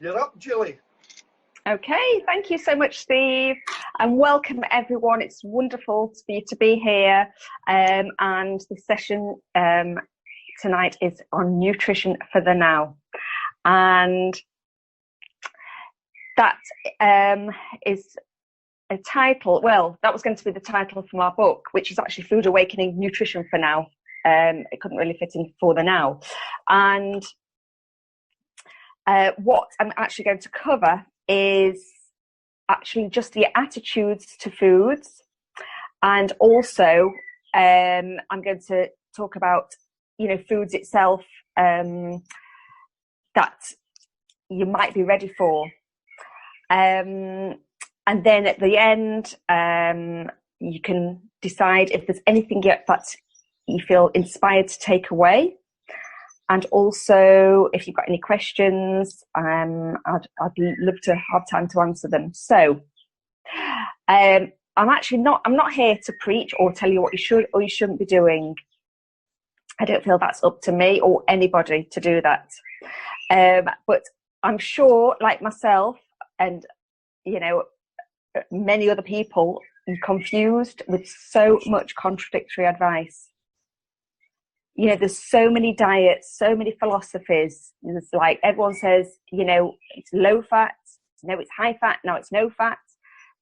You're up, Julie. Okay, thank you so much, Steve, and welcome everyone. It's wonderful for you to be here. And the session tonight is on nutrition for the now, and that is a title. Well, that was going to be the title from our book, which is actually Food Awakening: Nutrition for Now. It couldn't really fit in for the now, and what I'm actually going to cover is actually just your attitudes to foods, and also I'm going to talk about foods itself that you might be ready for, and then at the end you can decide if there's anything yet that you feel inspired to take away. And also, if you've got any questions, I'd love to have time to answer them. So, I'm not here to preach or tell you what you should or you shouldn't be doing. I don't feel that's up to me or anybody to do that. But I'm sure, like myself and many other people, you're confused with so much contradictory advice. There's so many diets, so many philosophies. There's like everyone says, it's low fat, no, it's high fat, no, it's no fat.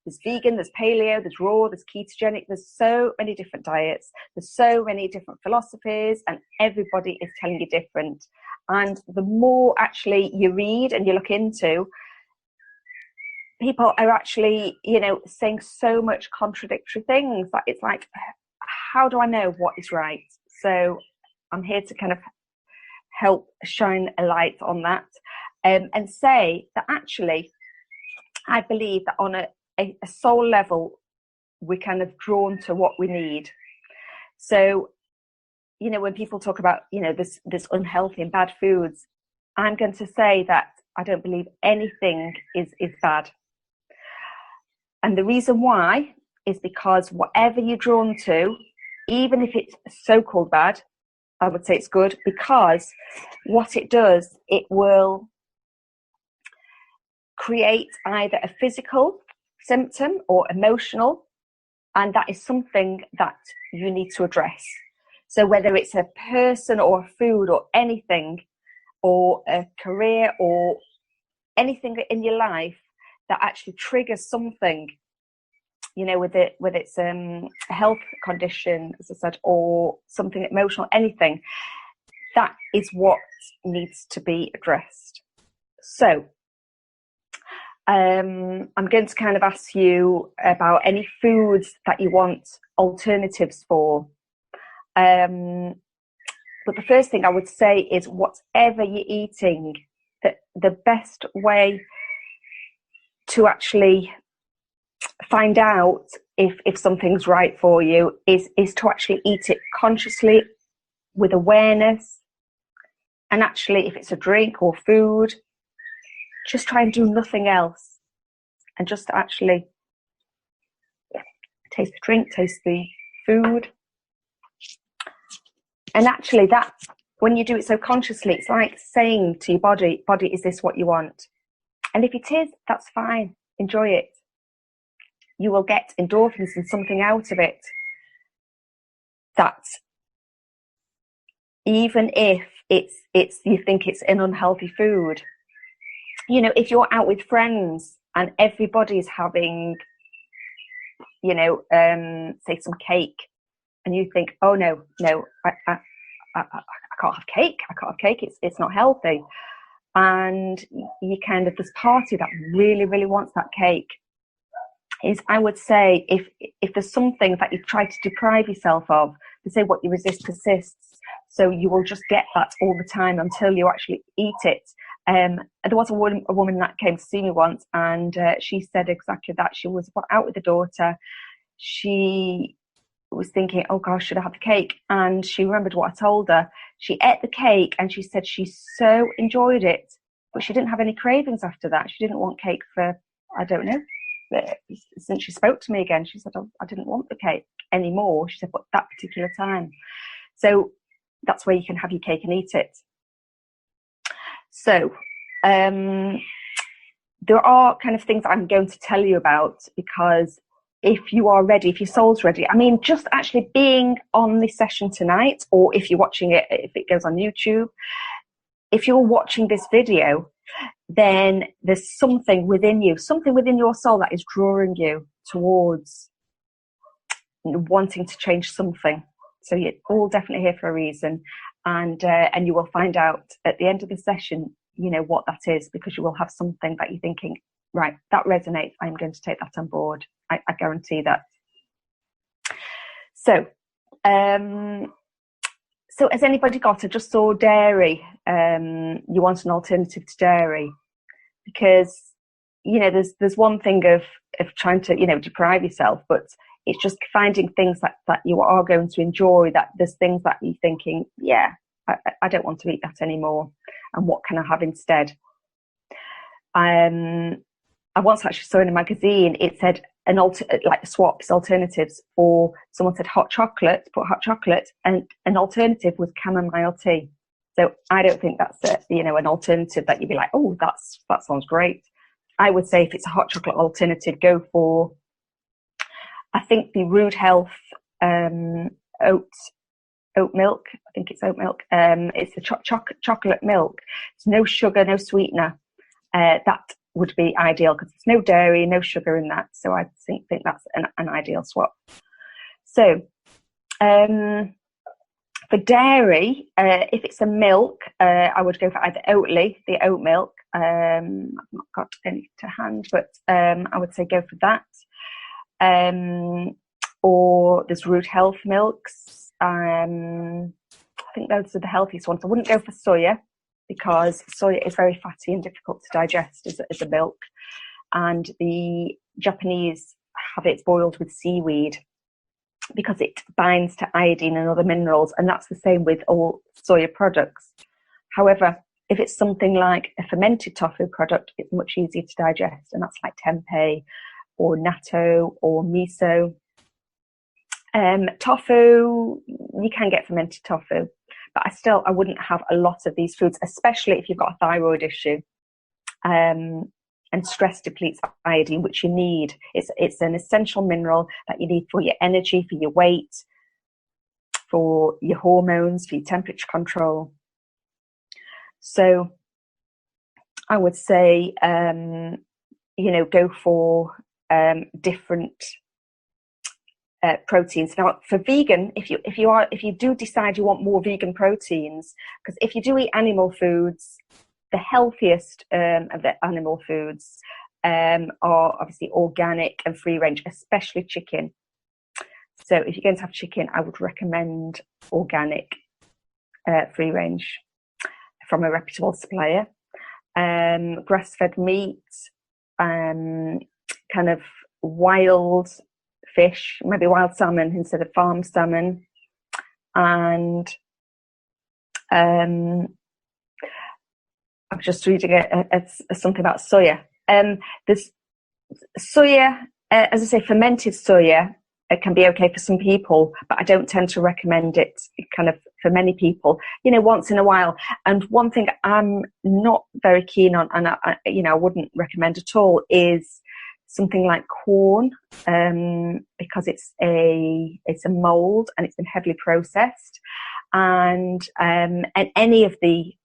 There's vegan, there's paleo, there's raw, there's ketogenic. There's so many different diets. There's so many different philosophies, and everybody is telling you different. And the more actually you read and you look into, people are actually, saying so much contradictory things that it's like, how do I know what is right? So I'm here to kind of help shine a light on that, and say that actually I believe that on a soul level we're kind of drawn to what we need. So when people talk about this unhealthy and bad foods, I'm going to say that I don't believe anything is bad, and the reason why is because whatever you're drawn to, even if it's so-called bad, I would say it's good, because what it does, it will create either a physical symptom or emotional, and that is something that you need to address. So whether it's a person or a food or anything, or a career or anything in your life that actually triggers something, whether it's a health condition, as I said, or something emotional, anything, that is what needs to be addressed. So I'm going to kind of ask you about any foods that you want alternatives for. But the first thing I would say is, whatever you're eating, the best way to actually find out if something's right for you is to actually eat it consciously, with awareness. And actually, if it's a drink or food, just try and do nothing else, and just actually taste the drink, taste the food. And actually, that, when you do it so consciously, it's like saying to your body, is this what you want? And if it is, that's fine, enjoy it. You will get endorphins and something out of it, that even if it's you think it's an unhealthy food, if you're out with friends and everybody's having, say some cake, and you think, oh no, I can't have cake. It's not healthy. And you kind of, this party that really, really wants that cake, is, I would say, if there's something that you try to deprive yourself of, they say what you resist persists. So you will just get that all the time until you actually eat it. There was a woman that came to see me once, and she said exactly that. She was out with the daughter. She was thinking, oh gosh, should I have the cake? And she remembered what I told her. She ate the cake, and she said she so enjoyed it, but she didn't have any cravings after that. She didn't want cake for, I don't know, since she spoke to me again. She said, oh, I didn't want the cake anymore. She said, but that particular time. So that's where you can have your cake and eat it. So there are kind of things I'm going to tell you about, because if you are ready, if your soul's ready, I mean, just actually being on this session tonight, or if you're watching it, if it goes on YouTube, if you're watching this video, then there's something within you, something within your soul that is drawing you towards wanting to change something. So you're all definitely here for a reason, and you will find out at the end of the session, you know, what that is, because you will have something that you're thinking, right, that resonates, I'm going to take that on board. I guarantee that. So so has anybody got, I just saw dairy, you want an alternative to dairy, because, you know, there's one thing of trying to, you know, deprive yourself, but it's just finding things that you are going to enjoy, that there's things that you're thinking, yeah, I don't want to eat that anymore, and what can I have instead? I once actually saw in a magazine, it said like swaps, alternatives, for someone said hot chocolate, put hot chocolate, and an alternative was chamomile tea. So I don't think that's you know, an alternative that you'd be like, oh, that sounds great. I would say if it's a hot chocolate alternative, go for, I think, the Rude Health oat milk. I think it's oat milk. It's the chocolate milk. It's no sugar, no sweetener. That would be ideal, because there's no dairy, no sugar in that. So I think that's an ideal swap. So for dairy, if it's a milk, I would go for either Oatly, the oat milk. I've not got any to hand, but I would say go for that. Or there's Root Health milks. I think those are the healthiest ones. I wouldn't go for soya, because soya is very fatty and difficult to digest as a milk. And the Japanese have it boiled with seaweed, because it binds to iodine and other minerals, and that's the same with all soya products. However, if it's something like a fermented tofu product, it's much easier to digest, and that's like tempeh or natto or miso. Tofu, you can get fermented tofu, but I wouldn't have a lot of these foods, especially if you've got a thyroid issue. And stress depletes iodine, which you need. It's an essential mineral that you need for your energy, for your weight, for your hormones, for your temperature control. So I would say, you know, go for different proteins. Now, for vegan, if you do decide you want more vegan proteins, because if you do eat animal foods, the healthiest of the animal foods are obviously organic and free range, especially chicken. So if you're going to have chicken, I would recommend organic, free range from a reputable supplier. Grass-fed meat, kind of wild fish, maybe wild salmon instead of farm salmon, and I'm just reading something about soya. There's soya, as I say, fermented soya. It can be okay for some people, but I don't tend to recommend it kind of for many people, you know, once in a while. And one thing I'm not very keen on, and I wouldn't recommend at all, is something like corn, because it's a mold and it's been heavily processed, and any of the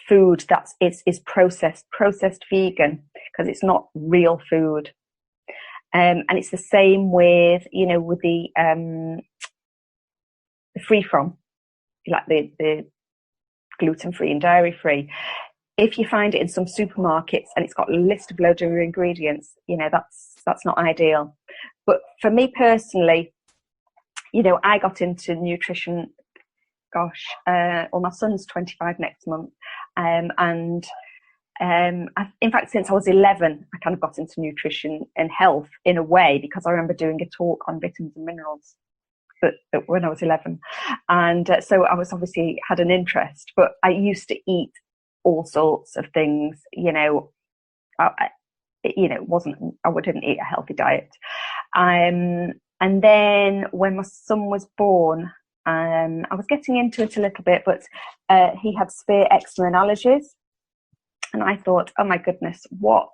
food that is processed vegan, because it's not real food. And it's the same with, you know, with the free from, like the gluten-free and dairy-free. If you find it in some supermarkets and it's got a list of loads of ingredients, you know, that's not ideal. But for me personally, you know, I got into nutrition, well, my son's 25 next month, in fact, since I was 11, I kind of got into nutrition and health in a way, because I remember doing a talk on vitamins and minerals, but when I was 11, and so I was obviously had an interest. But I used to eat all sorts of things, you know. I didn't eat a healthy diet, and then when my son was born, I was getting into it a little bit, but he had severe eczema and allergies. And I thought, oh my goodness, what,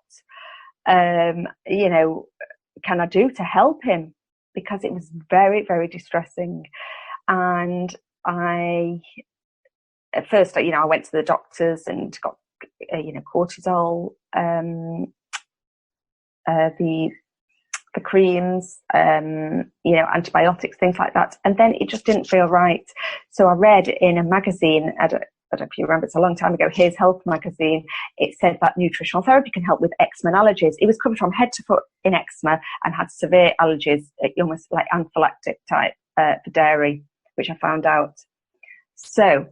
you know, can I do to help him? Because it was very, very distressing. And at first, you know, I went to the doctors and got, you know, cortisol, the creams, you know, antibiotics, things like that. And then it just didn't feel right. So I read in a magazine, I don't know if you remember, it's a long time ago, Here's Health magazine. It said that nutritional therapy can help with eczema and allergies. It was covered from head to foot in eczema and had severe allergies, almost like anaphylactic type for dairy, which I found out. So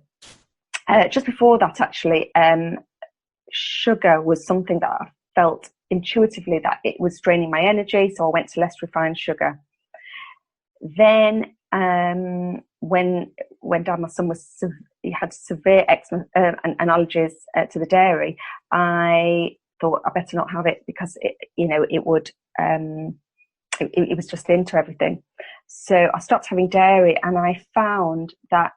just before that, actually, sugar was something that I felt intuitively that it was draining my energy, so I went to less refined sugar. Then when Dad, my son, he had severe eczema and allergies to the dairy, I thought I better not have it, because it would it was just into everything. So I stopped having dairy, and I found that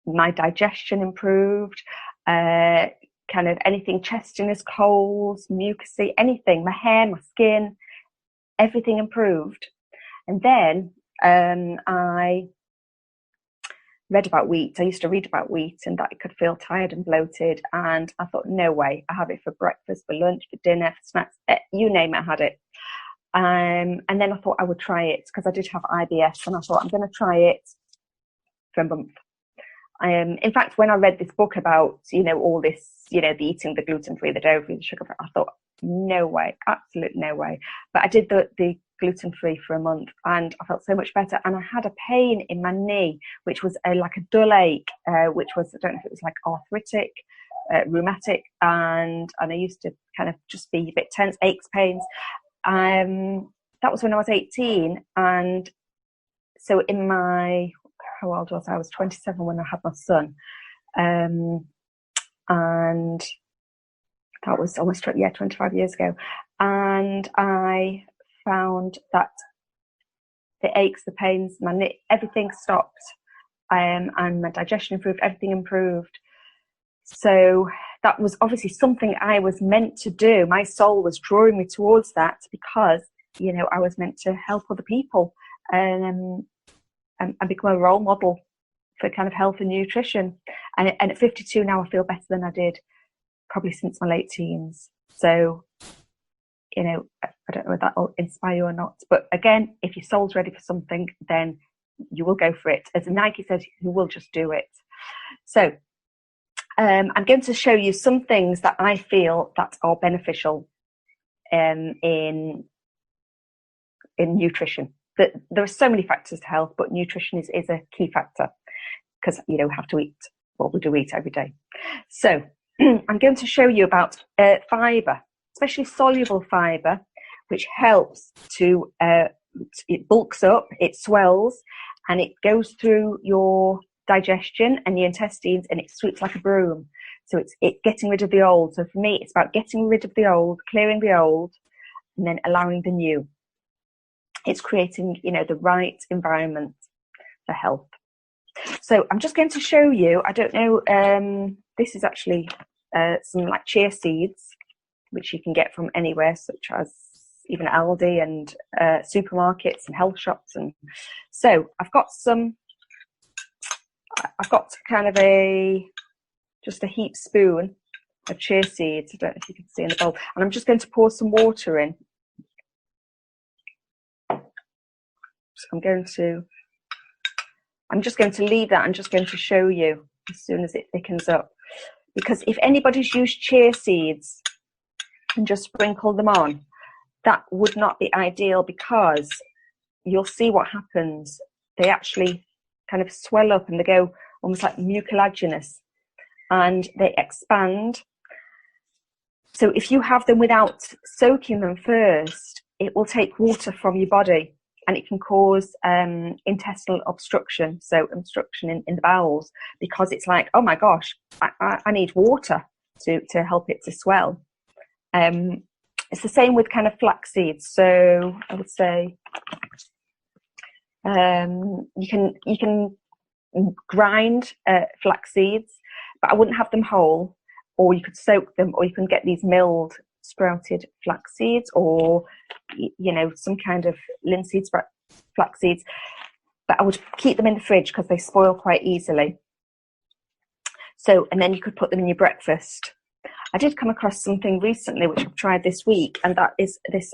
my digestion improved. Kind of anything, chestiness, colds, mucousy, anything, my hair, my skin, everything improved. And then I read about wheat. I used to read about wheat and that it could feel tired and bloated. And I thought, no way, I have it for breakfast, for lunch, for dinner, for snacks, you name it, I had it. And then I thought I would try it, because I did have IBS, and I thought I'm going to try it for a month. In fact, when I read this book about, all this, the eating the gluten-free, the dairy-free, the sugar-free, I thought, no way, absolute no way. But I did the gluten-free for a month, and I felt so much better. And I had a pain in my knee, which was like a dull ache, which was, I don't know if it was like arthritic, rheumatic, and I used to kind of just be a bit tense, aches, pains. That was when I was 18, and so how old was I? I was 27 when I had my son. And that was almost 25 years ago. And I found that the aches, the pains, everything stopped. And my digestion improved, everything improved. So that was obviously something I was meant to do. My soul was drawing me towards that, because, I was meant to help other people. And become a role model for kind of health and nutrition. And at 52 now, I feel better than I did probably since my late teens. So, I don't know if that will inspire you or not. But again, if your soul's ready for something, then you will go for it. As Nike said, you will just do it. So I'm going to show you some things that I feel that are beneficial in nutrition. There are so many factors to health, but nutrition is a key factor, because have to eat what we do eat every day. So I'm going to show you about fibre, especially soluble fibre, which helps to it bulks up, it swells, and it goes through your digestion and your intestines, and it sweeps like a broom. So it's getting rid of the old. So for me, it's about getting rid of the old, clearing the old, and then allowing the new. It's creating, the right environment for health. So I'm just going to show you, I don't know, this is actually some like chia seeds, which you can get from anywhere, such as even Aldi and supermarkets and health shops. And so I've got kind of just a heaped spoon of chia seeds. I don't know if you can see in the bowl. And I'm just going to pour some water in. I'm just going to leave that. I'm just going to show you as soon as it thickens up. Because if anybody's used chia seeds and just sprinkle them on, that would not be ideal, because you'll see what happens. They actually kind of swell up and they go almost like mucilaginous, and they expand. So if you have them without soaking them first, it will take water from your body, and it can cause intestinal obstruction, so obstruction in the bowels, because it's like, oh my gosh, I need water to help it to swell. It's the same with kind of flax seeds. So I would say you can grind flax seeds, but I wouldn't have them whole. or you could soak them, or you can get these milled sprouted flax seeds, or some kind of linseed flax seeds. But I would keep them in the fridge because they spoil quite easily. So, and then you could put them in your breakfast. I did come across something recently which I've tried this week, and that is this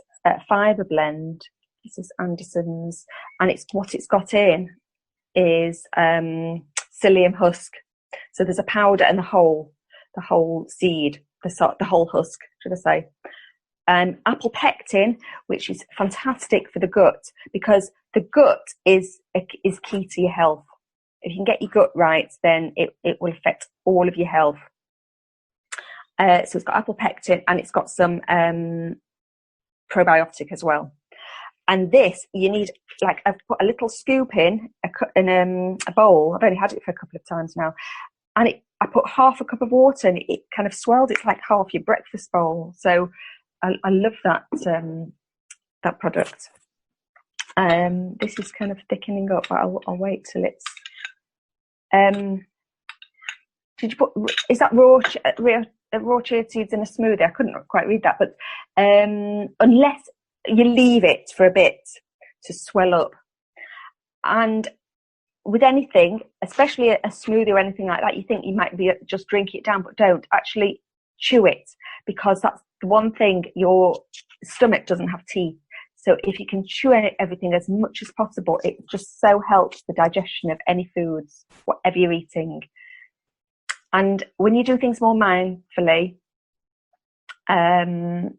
fibre blend. This is Anderson's, and what it's got in is psyllium husk. So there's a powder and the whole seed, the whole husk, should I say. Apple pectin, which is fantastic for the gut, because the gut is key to your health. If you can get your gut right, then it will affect all of your health. So it's got apple pectin, and it's got some probiotic as well. And this, you need, like, I've put a little scoop in a bowl. I've only had it for a couple of times now. And I put half a cup of water, and it kind of swelled. It's like half your breakfast bowl. So I love that product. This is kind of thickening up, but I'll wait till it's. Did you put? Is that raw chia seeds in a smoothie? I couldn't quite read that, but unless you leave it for a bit to swell up, and with anything, especially a smoothie or anything like that, you think you might be just drink it down, but don't. Actually chew it, because that's the one thing, your stomach doesn't have teeth. So if you can chew everything as much as possible, it just so helps the digestion of any foods, whatever you're eating. And when you do things more mindfully, and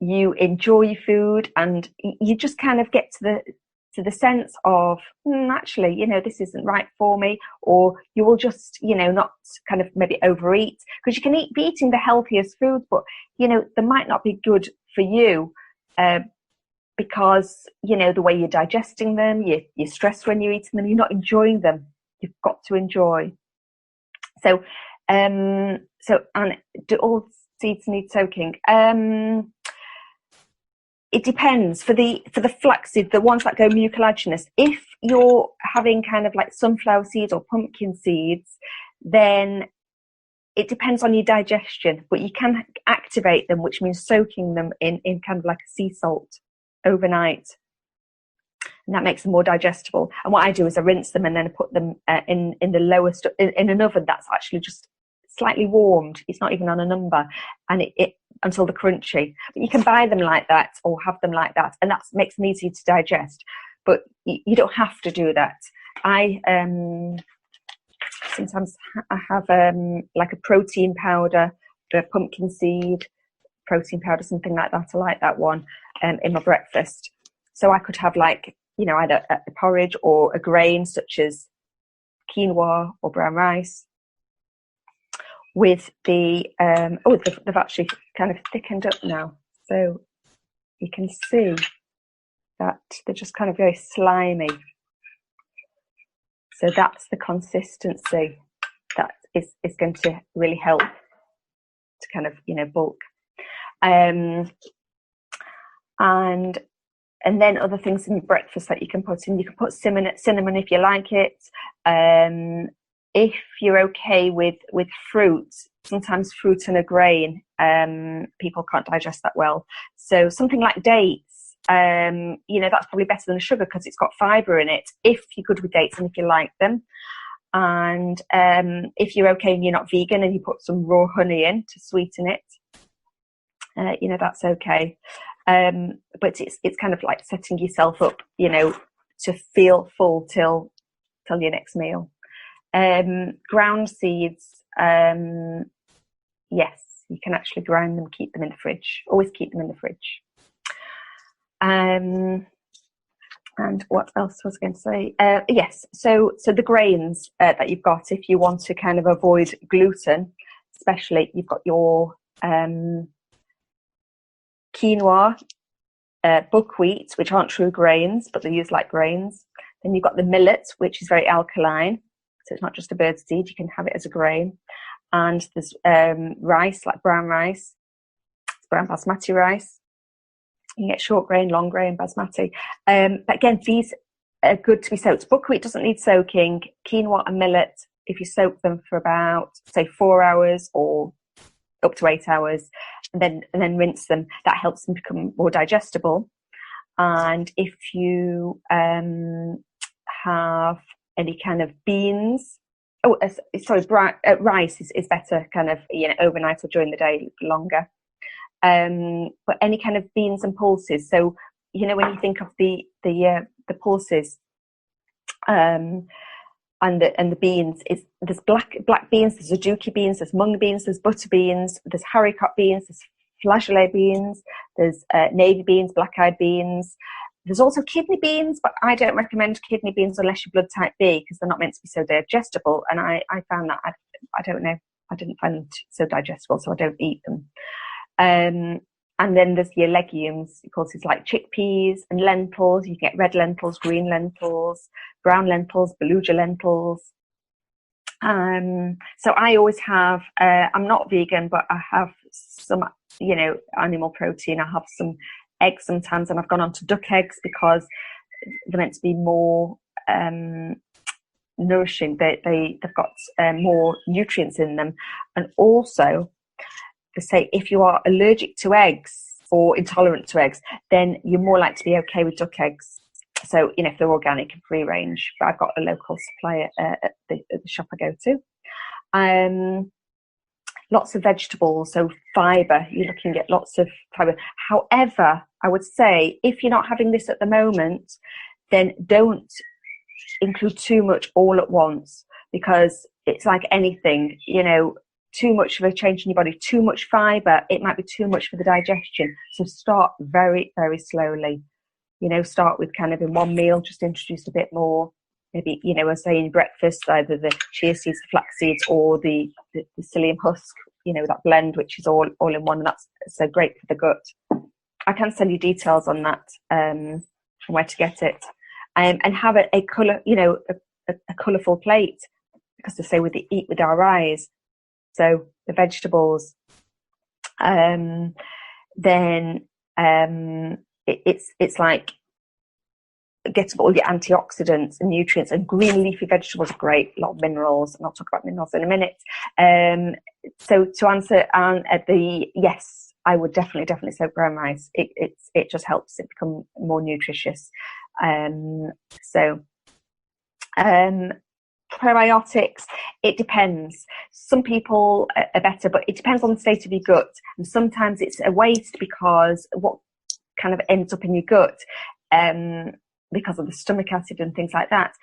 you enjoy your food, and you just kind of get to the sense of, actually, this isn't right for me, or you will just, not kind of maybe overeat, because you can be eating the healthiest foods, but, they might not be good for you, because, the way you're digesting them, you're stressed when you're eating them, you're not enjoying them. You've got to enjoy. So, and do all seeds need soaking? It depends. For the flaxseed, the ones that go mucilaginous, if you're having kind of like sunflower seeds or pumpkin seeds, then it depends on your digestion, but you can activate them, which means soaking them in kind of like a sea salt overnight. And that makes them more digestible. And what I do is I rinse them and then I put them in the lowest, in an oven that's actually just slightly warmed. It's not even on a number, and it until they're crunchy. But you can buy them like that or have them like that, and that makes them easy to digest. But you don't have to do that. I sometimes I have like a protein powder, the pumpkin seed protein powder, something like that. I like that one in my breakfast. So I could have like, either a porridge or a grain such as quinoa or brown rice with the they've actually kind of thickened up now, so you can see that they're just kind of very slimy. So that's the consistency that is going to really help to kind of bulk. And then other things in breakfast that you can put in. You can put cinnamon if you like it. If you're okay with fruit, sometimes fruit and a grain, people can't digest that well. So something like dates, that's probably better than sugar because it's got fibre in it, if you're good with dates and if you like them. And if you're okay and you're not vegan and you put some raw honey in to sweeten it, that's okay. But it's kind of like setting yourself up, to feel full till your next meal. Ground seeds, yes, you can actually grind them, keep them in the fridge. Always keep them in the fridge. And what else was I going to say? Yes, so the grains that you've got, if you want to kind of avoid gluten, especially, you've got your quinoa, buckwheat, which aren't true grains, but they're used like grains. Then you've got the millet, which is very alkaline, so it's not just a bird seed, you can have it as a grain. And there's rice, like brown rice, it's brown basmati rice. You can get short grain, long grain, basmati. But again, these are good to be soaked. Buckwheat doesn't need soaking. Quinoa and millet if you soak them for about, say, 4 hours or up to 8 hours, and then rinse them, that helps them become more digestible. And if you have any kind of beans, rice is better kind of, overnight or during the day longer. But any kind of beans and pulses. So, when you think of the pulses and the beans, there's black beans, there's aduki beans, there's mung beans, there's butter beans, there's haricot beans, there's flageolet beans, there's navy beans, black-eyed beans. There's also kidney beans, but I don't recommend kidney beans unless you're blood type B, because they're not meant to be so digestible. And I found that, I don't know, I didn't find them so digestible, so I don't eat them. And then there's your legumes, of course, it's like chickpeas and lentils. You can get red lentils, green lentils, brown lentils, beluga lentils. So I always have, I'm not vegan, but I have some, animal protein. I have some eggs sometimes, and I've gone on to duck eggs because they're meant to be more nourishing. They've got more nutrients in them. And also, they say if you are allergic to eggs or intolerant to eggs, then you're more likely to be okay with duck eggs. So, if they're organic and free range. But I've got a local supplier at the shop I go to. Lots of vegetables, so fibre. You're looking at lots of fibre. However, I would say if you're not having this at the moment, then don't include too much all at once, because it's like anything, too much of a change in your body, too much fibre, it might be too much for the digestion. So start very, very slowly. Start with kind of in one meal, just introduce a bit more. Maybe, as I say in breakfast, either the chia seeds, the flax seeds, or the psyllium husk, that blend, which is all in one, and that's so great for the gut. I can send you details on that, from where to get it. And have a colour, a colourful plate, because they say we eat with our eyes. So the vegetables, then it's like getting all your antioxidants and nutrients, and green leafy vegetables are great, a lot of minerals, and I'll talk about minerals in a minute. So to answer yes, I would definitely soak brown rice. It just helps it become more nutritious. Probiotics, it depends. Some people are better, but it depends on the state of your gut. And sometimes it's a waste, because what kind of ends up in your gut, because of the stomach acid and things like that,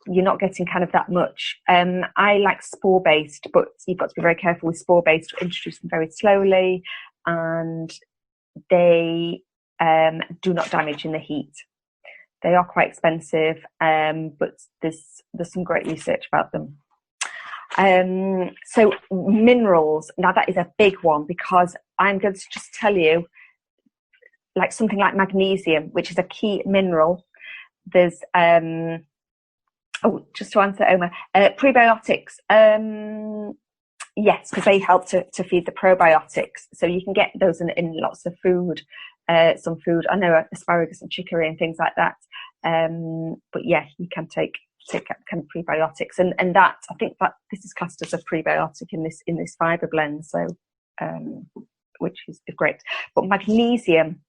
you're not getting kind of that much. I like spore-based, but you've got to be very careful with spore-based. Introduce them very slowly, and they do not damage in the heat. They are quite expensive, but there's some great research about them. So minerals, now that is a big one, because I'm going to just tell you, like something like magnesium, which is a key mineral. There's just to answer Omar, prebiotics. Yes, because they help to feed the probiotics. So you can get those in lots of food. Some food, I know, asparagus and chicory and things like that. But yeah, you can take kind of prebiotics, and that, I think that this is classed as a prebiotic in this fibre blend. So, which is great. But magnesium,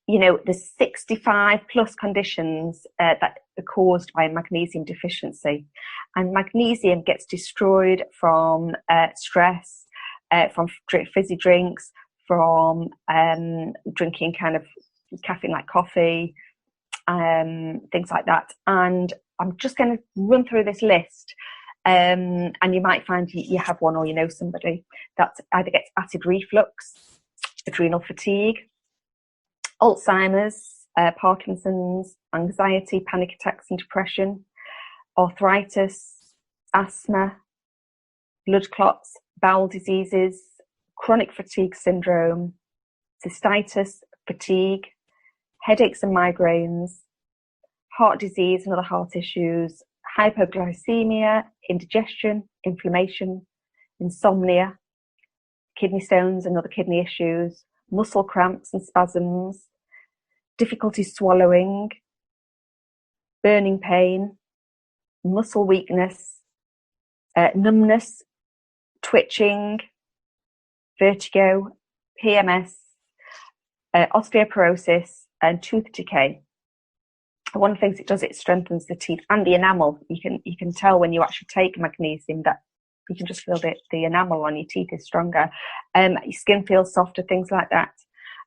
there's 65 plus conditions that are caused by magnesium deficiency, and magnesium gets destroyed from stress, from fizzy drinks, from drinking kind of caffeine like coffee, things like that. And I'm just going to run through this list, and you might find you have one, or somebody that either gets acid reflux, adrenal fatigue, Alzheimer's, Parkinson's, anxiety, panic attacks and depression, arthritis, asthma, blood clots, bowel diseases, chronic fatigue syndrome, cystitis, fatigue, headaches and migraines, heart disease and other heart issues, hypoglycemia, indigestion, inflammation, insomnia, kidney stones and other kidney issues, muscle cramps and spasms, difficulty swallowing, burning pain, muscle weakness, numbness, twitching, vertigo, PMS, osteoporosis, and tooth decay. One of the things it does, it strengthens the teeth and the enamel. You can tell when you actually take magnesium that you can just feel the enamel on your teeth is stronger. Your skin feels softer, things like that.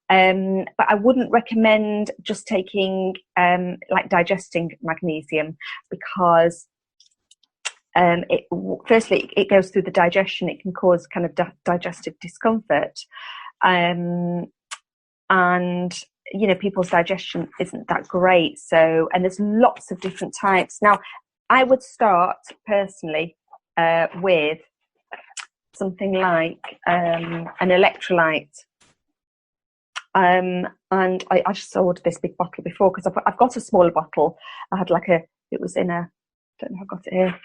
But I wouldn't recommend just taking like digesting magnesium, because firstly it goes through the digestion. It can cause kind of digestive discomfort, and people's digestion isn't that great. So, and there's lots of different types. Now, I would start personally with something like an electrolyte. And I just ordered this big bottle before, because I've got a smaller bottle. I had it was in a, I don't know if I've got it here.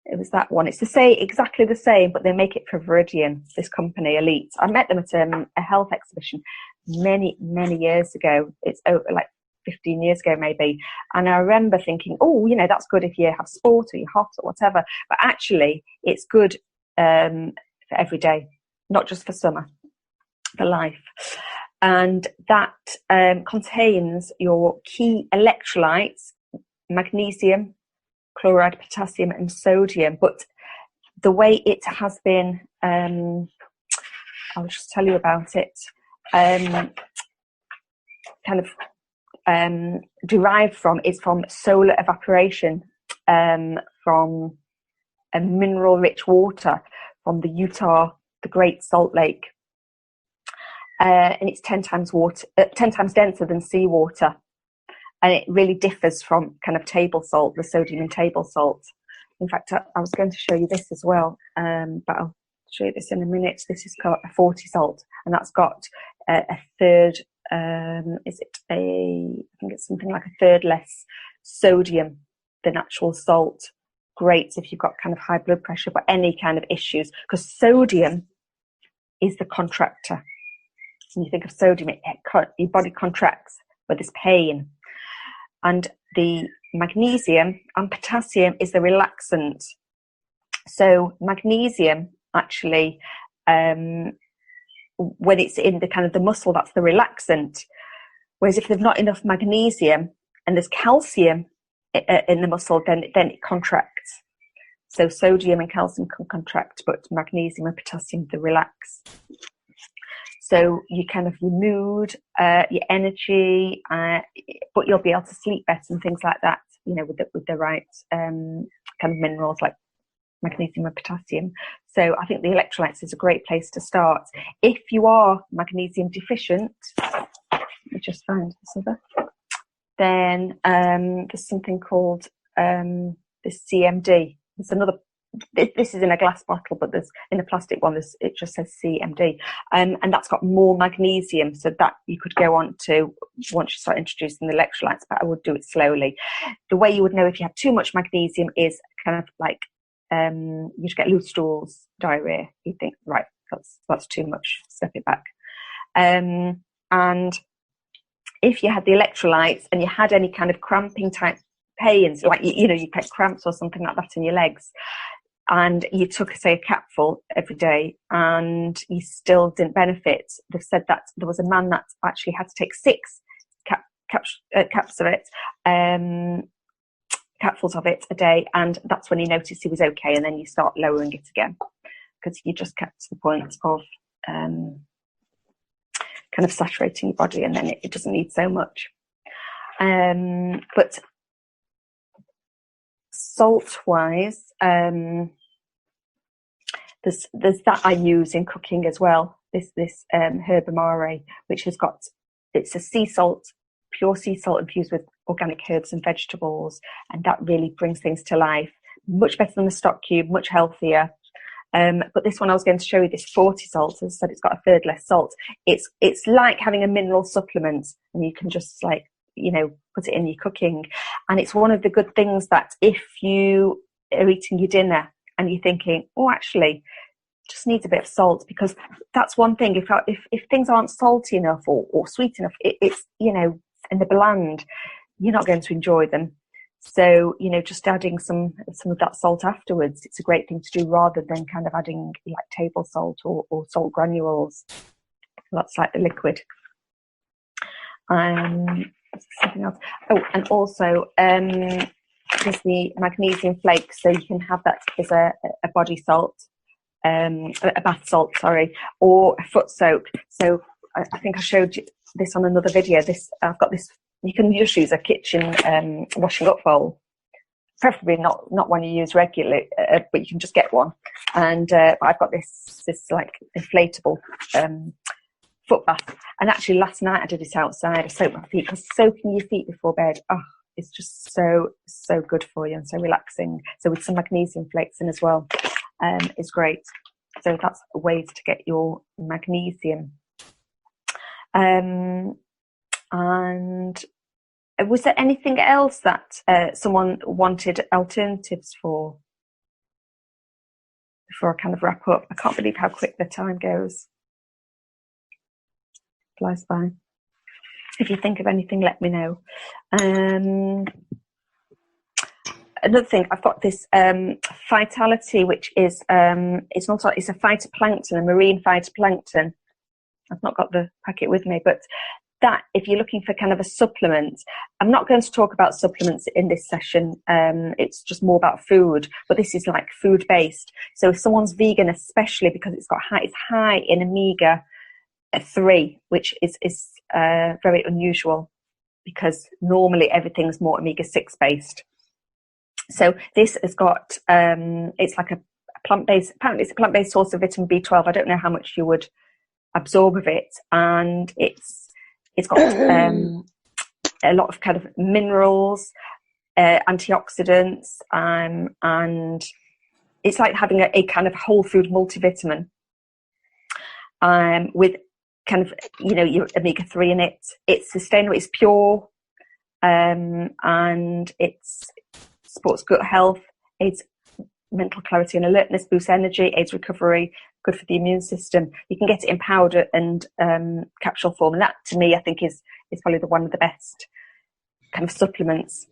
It was that one. It's exactly the same, but they make it for Viridian, this company, Elite. I met them at a health exhibition many, many years ago. It's over like 15 years ago maybe. And I remember thinking, oh, that's good if you have sport or you're hot or whatever. But actually, it's good for every day, not just for summer, for life. And that contains your key electrolytes: magnesium, chloride, potassium, and sodium. But the way it has been, I'll just tell you about it, derived from solar evaporation, from a mineral-rich water from the Great Salt Lake. And it's 10 times denser than seawater, and it really differs from kind of table salt, the sodium in table salt. In fact, I was going to show you this as well, but I'll show you this in a minute. This is called a 40 salt, and that's got a third. I think it's something like a third less sodium than actual salt. Great if you've got kind of high blood pressure, but any kind of issues, because sodium is the contractor. When you think of sodium, your body contracts with this pain. And the magnesium and potassium is the relaxant. So magnesium actually, when it's in the kind of the muscle, that's the relaxant. Whereas if there's not enough magnesium and there's calcium in the muscle, then it contracts. So sodium and calcium can contract, but magnesium and potassium, they relax. So you kind of your mood, your energy, but you'll be able to sleep better and things like that, with the right kind of minerals like magnesium and potassium. So I think the electrolytes is a great place to start. If you are magnesium deficient, let me just find this other, then there's something called this CMD. There's another. This is in a glass bottle, but there's in a plastic one. It just says CMD, and that's got more magnesium. So that you could go on to once you start introducing the electrolytes, but I would do it slowly. The way you would know if you have too much magnesium is kind of like you just get loose stools, diarrhea. You think, right, that's too much. Step it back. And if you had the electrolytes and you had any kind of cramping type pains, like you get cramps or something like that in your legs, and you took, say, a capful every day and you still didn't benefit, they've said that there was a man that actually had to take 6 capfuls of it a day, and that's when he noticed he was okay, and then you start lowering it again, because you just get to the point of kind of saturating your body, and then it doesn't need so much. But salt-wise, there's that I use in cooking as well. This herbamare, which it's a sea salt, pure sea salt infused with organic herbs and vegetables, and that really brings things to life. Much better than the stock cube, much healthier. But this one I was going to show you, this 40 salt, as I said, it's got a third less salt. It's like having a mineral supplement, and you can just put it in your cooking. And it's one of the good things that if you are eating your dinner and you're thinking, oh, actually, just needs a bit of salt, because that's one thing. If things aren't salty enough or sweet enough, it's and they're bland, you're not going to enjoy them. So, just adding some of that salt afterwards, it's a great thing to do rather than kind of adding like table salt or salt granules. That's like the liquid. Something else. Oh, and also there's the magnesium flakes. So you can have that as a body salt, a bath salt, sorry, or a foot soak. So I think I showed you this on another video. I've got this. You can just use a kitchen washing up bowl, preferably not one you use regularly, but you can just get one. And I've got this like inflatable foot bath. And actually, last night I did it outside. I soaked my feet, because soaking your feet before bed, it's just so good for you and so relaxing. So with some magnesium flakes in as well, is great. So that's ways to get your magnesium. And was there anything else that someone wanted alternatives for before I kind of wrap up? I can't believe how quick the time goes. Flies by. If you think of anything, let me know. Another thing, I've got this Vitality, which is it's a phytoplankton, a marine phytoplankton. I've not got the packet with me, but that, if you're looking for kind of a supplement, I'm not going to talk about supplements in this session. It's just more about food, but this is like food based. So if someone's vegan, especially because it's high in omega-3, which is very unusual, because normally everything's more omega-6 based. So this has got it's like a plant-based. Apparently, it's a plant-based source of vitamin B12. I don't know how much you would absorb of it, and it's got a lot of kind of minerals, antioxidants, and it's like having a kind of whole food multivitamin with kind of, your omega-3 in it. It's sustainable, it's pure, and it supports gut health, aids mental clarity and alertness, boosts energy, aids recovery, good for the immune system. You can get it in powder and capsule form, and that, to me, I think is probably one of the best kind of supplements.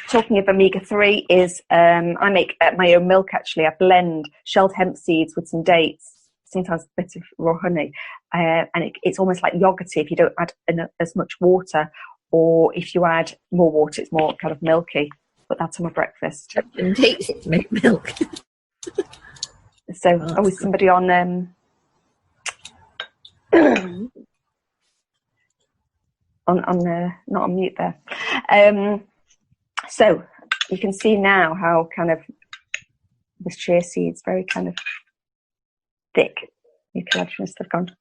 Talking of omega-3 is I make my own milk. Actually, I blend shelled hemp seeds with some dates, sometimes a bit of raw honey, and it's almost like yogurty if you don't add as much water, or if you add more water, it's more kind of milky. But that's on my breakfast. And dates make milk. So, was somebody on not on mute there? So you can see now how kind of this chia seed's very kind of thick. Mucilaginous have gone.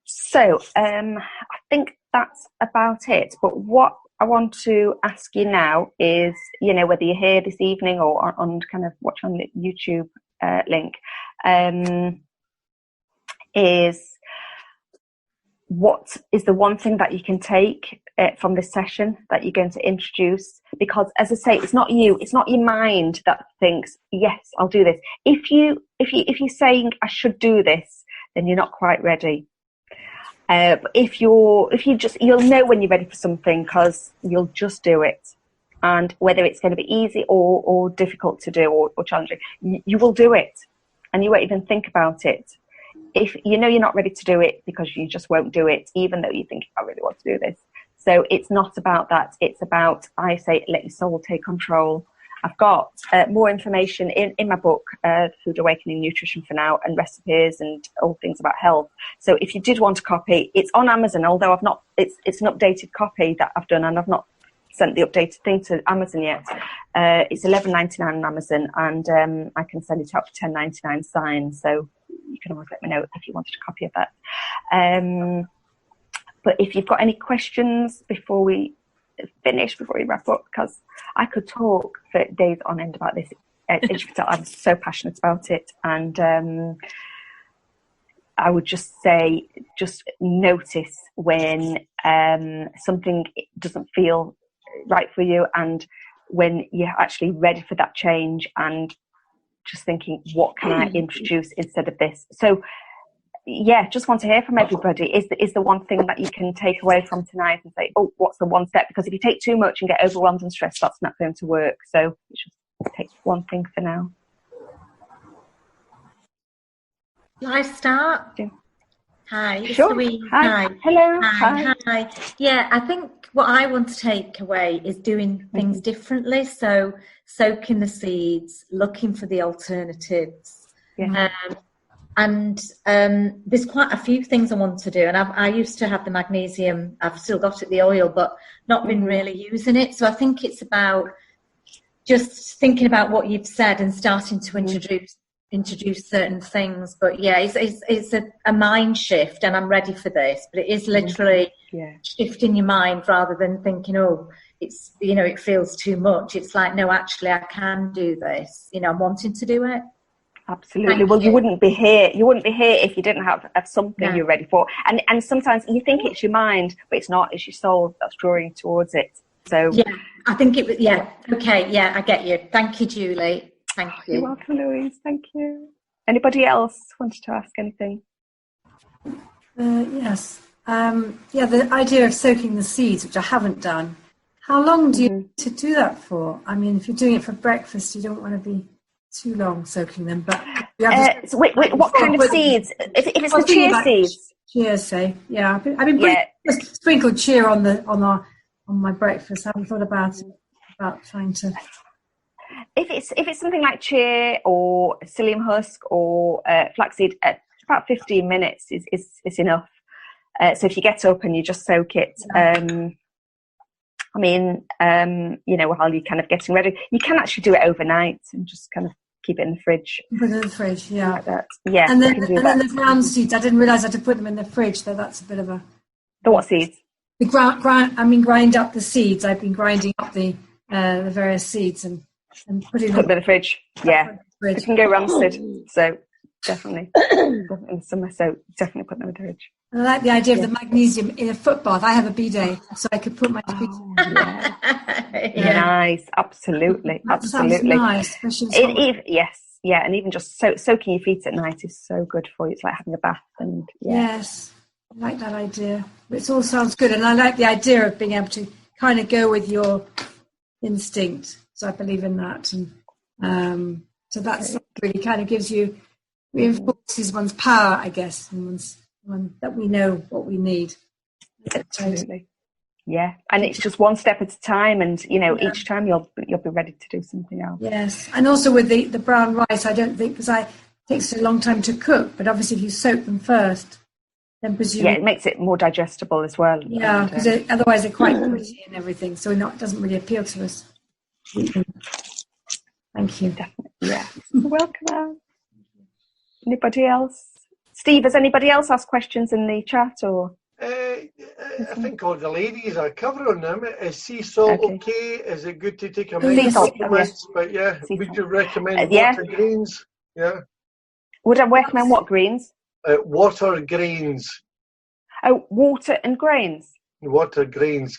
So I think that's about it. But what I want to ask you now is, whether you're here this evening or on kind of watch on the YouTube link, is what is the one thing that you can take from this session that you're going to introduce? Because, as I say, it's not your mind that thinks, yes, I'll do this. If you're saying I should do this, then you're not quite ready. But you'll know when you're ready for something, because you'll just do it. And whether it's going to be easy or difficult to do or challenging, you will do it, and you won't even think about it. If you know you're not ready to do it, because you just won't do it, even though you think, I really want to do this. So it's not about that. It's about, I say, let your soul take control. I've got more information in my book, Food Awakening Nutrition for Now, and recipes and all things about health. So if you did want a copy, it's on Amazon, although it's an updated copy that I've done, and I've not sent the updated thing to Amazon yet. It's $11.99 on Amazon, and I can send it out for $10.99 signed. So you can always let me know if you wanted a copy of that. But if you've got any questions before we wrap up, because I could talk for days on end about this. I'm so passionate about it, and I would just say, just notice when something doesn't feel right for you, and when you're actually ready for that change, and just thinking, what can I introduce instead of this? So just want to hear from everybody. Is the one thing that you can take away from tonight and say, oh, what's the one step? Because if you take too much and get overwhelmed and stressed, that's not going to work. So just take one thing for now. Shall I start? Yeah. Hi, it's Sure. Louise. Hi. Hello. Hi. Yeah, I think what I want to take away is doing things differently. So soaking the seeds, looking for the alternatives. Yeah. And there's quite a few things I want to do. And I used to have the magnesium. I've still got it, the oil, but not been really using it. So I think it's about just thinking about what you've said and starting to introduce certain things. But yeah, it's a mind shift, and I'm ready for this. But it is literally shifting your mind rather than thinking, oh, it's, you know, it feels too much. It's like, no, actually I can do this. You know, I'm wanting to do it. Absolutely. Well, you wouldn't be here. You wouldn't be here if you didn't have something you're ready for. And sometimes you think it's your mind, but it's not. It's your soul that's drawing towards it. So yeah, I think it was. Yeah. Okay. Yeah, I get you. Thank you, Julie. Thank you. You're welcome, Louise. Thank you. Anybody else wanted to ask anything? Yes. The idea of soaking the seeds, which I haven't done. How long do you need to do that for? I mean, if you're doing it for breakfast, you don't want to be too long soaking them. But so wait, what kind of seeds? If it's the chia seeds, chia, say, yeah. I've been just sprinkled chia on my breakfast. I haven't thought about trying to. If it's something like chia or psyllium husk or flaxseed, about 15 minutes is enough. So if you get up and you just soak it, you know, while you're kind of getting ready, you can actually do it overnight and just kind of keep it in the fridge. Put it in the fridge, yeah. Like that. Yeah. And then the ground seeds, I didn't realise I had to put them in the fridge, so that's a bit of a... The what seeds? The grind up the seeds. I've been grinding up the various seeds and putting them in the fridge. Yeah. It can go rancid, so definitely in summer, so definitely put them in the fridge. And I like the idea of the magnesium in a foot bath. I have a bidet, so I could put my feet. Nice, absolutely. That sounds nice. Yes, and even just soaking your feet at night is so good for you. It's like having a bath, and yes, I like that idea. It all sounds good, and I like the idea of being able to kind of go with your instinct. So I believe in that, and so that's really kind of reinforces one's power, I guess, and that we know what we need. Absolutely. Yeah, and it's just one step at a time, and you know, each time you'll be ready to do something else. Yes, and also with the brown rice, I don't think, because it takes a long time to cook, but obviously if you soak them first, then presumably it makes it more digestible as well. Yeah, because otherwise they're quite gritty and everything, so it doesn't really appeal to us. Thank you. Definitely. Yeah. You're welcome. Anybody else? Steve, has anybody else asked questions in the chat, or? I think all the ladies are covering them. Is sea salt okay? Is it good to take a supplements? But would you recommend water greens? Yeah. Would I recommend what greens? Water grains. Oh, water and grains. Water grains.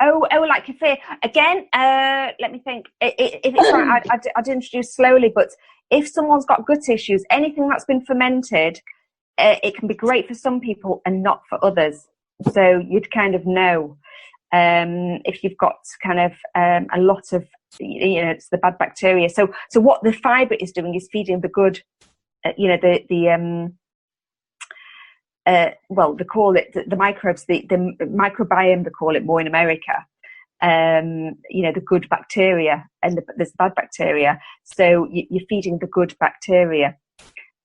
Like kefir. Again, let me think. If it's right, I'd introduce slowly, but if someone's got gut issues, anything that's been fermented, it can be great for some people and not for others. So you'd kind of know if you've got kind of a lot of, it's the bad bacteria. So what the fibre is doing is feeding the good, they call it the microbes, the microbiome, they call it more in America. The good bacteria, and there's bad bacteria. So you're feeding the good bacteria,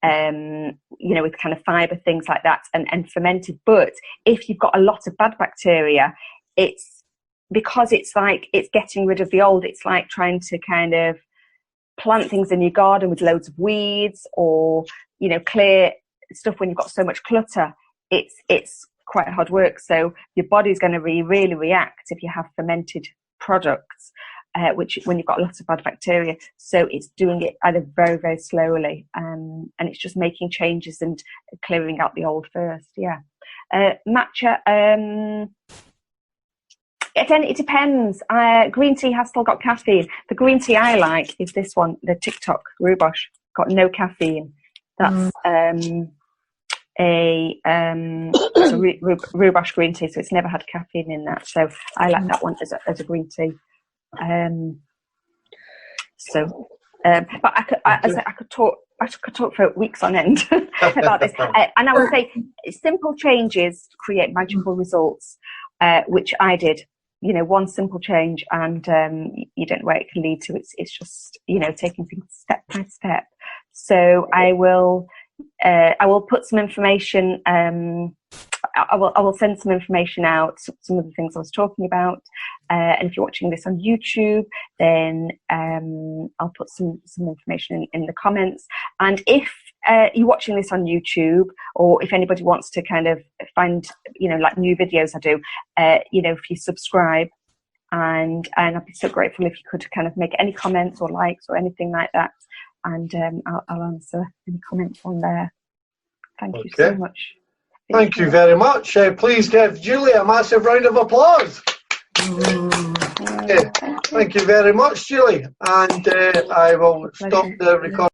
with kind of fibre, things like that, and fermented. But if you've got a lot of bad bacteria, it's because it's like it's getting rid of the old. It's like trying to kind of plant things in your garden with loads of weeds, or clear stuff when you've got so much clutter. It's quite hard work. So your body's going to really react if you have fermented products, which when you've got lots of bad bacteria. So it's doing it either very, very slowly, and it's just making changes and clearing out the old first. Matcha. It depends. Green tea has still got caffeine. The green tea I like is this one, the TikTok Rooibos, got no caffeine. That's a rhubarb green tea, so it's never had caffeine in that. So I like that one as a green tea. But I could talk for weeks on end about this. And I would say simple changes create magical results, which I did. One simple change, and you don't know where it can lead to. It's just taking things step by step. So I will put some information. I will send some information out, some of the things I was talking about. And if you're watching this on YouTube, then I'll put some information in the comments. And if you're watching this on YouTube, or if anybody wants to kind of find, like new videos I do, if you subscribe, and I'd be so grateful if you could kind of make any comments or likes or anything like that. And I'll answer any comments on there. Thank you so much. Thank you very much. Please give Julie a massive round of applause. Thank you very much, Julie. And I will stop the recording.